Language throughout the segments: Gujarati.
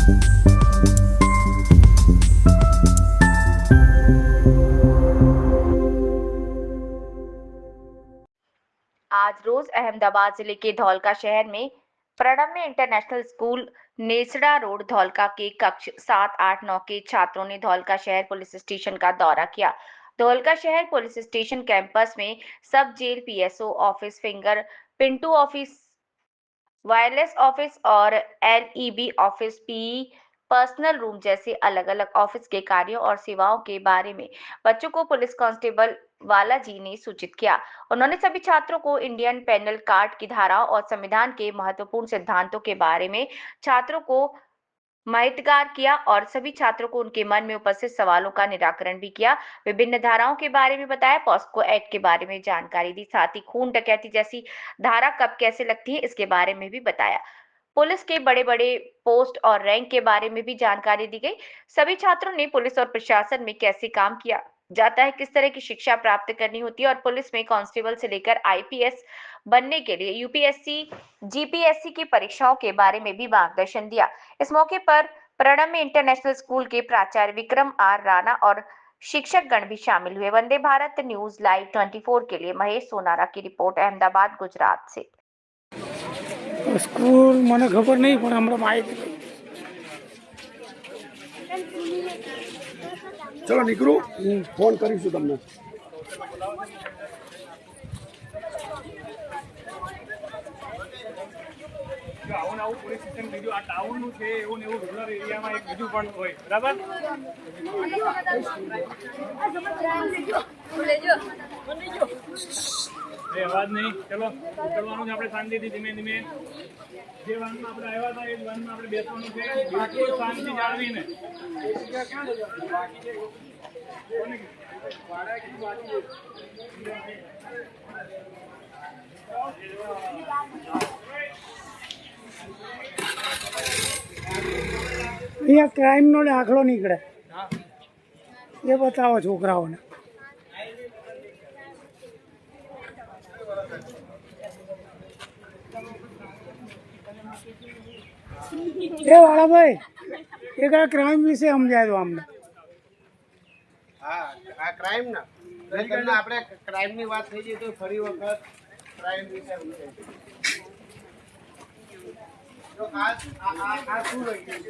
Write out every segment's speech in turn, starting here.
आज रोज अहमदाबाद जिले के धौलका शहर में प्रणम्य इंटरनेशनल स्कूल नेसड़ा रोड धौलका के कक्ष 7, 8, 9 के छात्रों ने धौलका शहर पुलिस स्टेशन का दौरा किया। धौलका शहर पुलिस स्टेशन कैंपस में sub jail, PSO office, fingerprint office, wireless office और LEB office, PE personal room जैसे अलग अलग ऑफिस के कार्यों और सेवाओं के बारे में बच्चों को पुलिस कांस्टेबल वाला जी ने सूचित किया। उन्होंने सभी छात्रों को इंडियन पेनल कोड की धाराओं और संविधान के महत्वपूर्ण सिद्धांतों के बारे में छात्रों को माहितगार किया और सभी छात्रों को उनके मन में उपस्थित सवालों का निराकरण भी किया। विभिन्न धाराओं के बारे में बताया, पॉस्को एक्ट के बारे में जानकारी दी, साथ ही खून डकैती जैसी धारा कब कैसे लगती है इसके बारे में भी बताया। पुलिस के बड़े बड़े पोस्ट और रैंक के बारे में भी जानकारी दी गई। सभी छात्रों ने पुलिस और प्रशासन में कैसे काम किया जाता है, किस तरह की शिक्षा प्राप्त करनी होती है और पुलिस में कांस्टेबल से लेकर आईपीएस बनने के लिए यूपीएससी, जीपीएससी की परीक्षाओं के बारे में भी मार्गदर्शन दिया। इस मौके पर प्रणम्य इंटरनेशनल स्कूल के प्राचार्य विक्रम आर राणा और शिक्षक गण भी शामिल हुए। वंदे भारत न्यूज लाइव 24 के लिए महेश सोनारा की रिपोर्ट, अहमदाबाद, गुजरात से। स्कूल મને ખબર નહીં પણ હમણાં માહિતી ચલો નીકળું, ફોન કરીશું તમને. આવું આવું પોલીસ સ્ટેશન બીજું આ ટાઉનનું છે એવું ને એવું રૂરલ એરિયામાં એક બીજું પણ હોય, બરાબર? એ અવાજ નહીં, ચલો ઉતરવાનું છે આપણે શાંતિથી, ધીમે ધીમે. જે વાનમાં આપણે આવ્યા હતા એ જ વાનમાં આપણે બેસવાનું છે, બિલકુલ શાંતિ જાળવીને. અહીંયા ક્રાઇમનો દાખલો નીકળે એ બતાવો છોકરાઓને. એ વાળાભાઈ એક આ ક્રાઇમ વિશે સમજાય દો અમને. હા, આ ક્રાઇમ ના તમને આપણે ક્રાઇમની વાત થઈ ગઈ તો ફરી વખત ક્રાઇમ વિશે સમજાય. તો આ શું લખ્યું છે?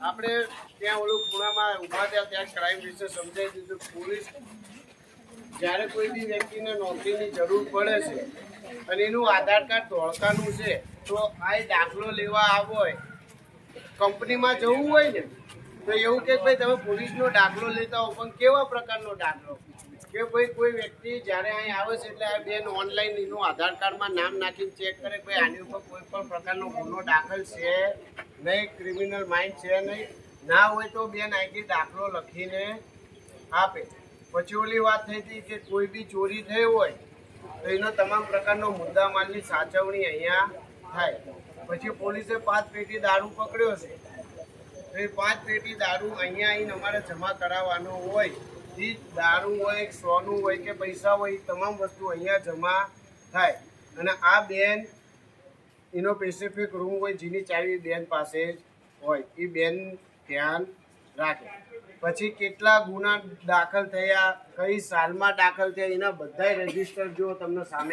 આપણે ત્યાં ઓલું ખૂણામાં ઊભા થયા ત્યાં ક્રાઇમ વિશે સમજાવી દીધું. પોલીસ જ્યારે કોઈ બી વ્યક્તિને નોકરીની જરૂર પડે છે અને એનું આધાર કાર્ડ ધોળકાનું છે તો આ દાખલો લેવા આવો હોય, કંપનીમાં જવું હોય ને તો એવું કે ભાઈ તમે પોલીસનો દાખલો લેતા હો, પણ કેવા પ્રકારનો દાખલો કે ભાઈ કોઈ વ્યક્તિ જ્યારે અહીં આવે છે એટલે આ બેન ઓનલાઈન એનું આધાર કાર્ડમાં નામ નાખીને ચેક કરે ભાઈ આની ઉપર કોઈ પણ પ્રકારનો ગુનો દાખલ છે નહીં, ક્રિમિનલ માઇન્ડ છે નહીં, ના હોય તો બેન અહીંથી દાખલો લખીને આપે. પછી ઓલી વાત થઈ હતી કે કોઈ બી ચોરી થઈ હોય તો એનો તમામ પ્રકારનો મુદ્દામાલની સાચવણી અહીંયા થાય. પછી પોલીસે 5 પેટી દારૂ પકડ્યો છે તો એ 5 પેટી દારૂ અહીંયા આવીને અમારે જમા કરાવવાનો હોય. એ દારૂ હોય, સોનું હોય કે પૈસા હોય, તમામ વસ્તુ અહીંયા જમા થાય. અને આ બેન એનો સ્પેસિફિક રૂમ હોય જેની ચાવી બેન પાસે જ હોય, એ બેન ધ્યાન રાખે. પછી કેટલા ગુના દાખલ થયા, કઈ સાલમાં દાખલ થયા, એના બધા રજીસ્ટર જો તમને સામે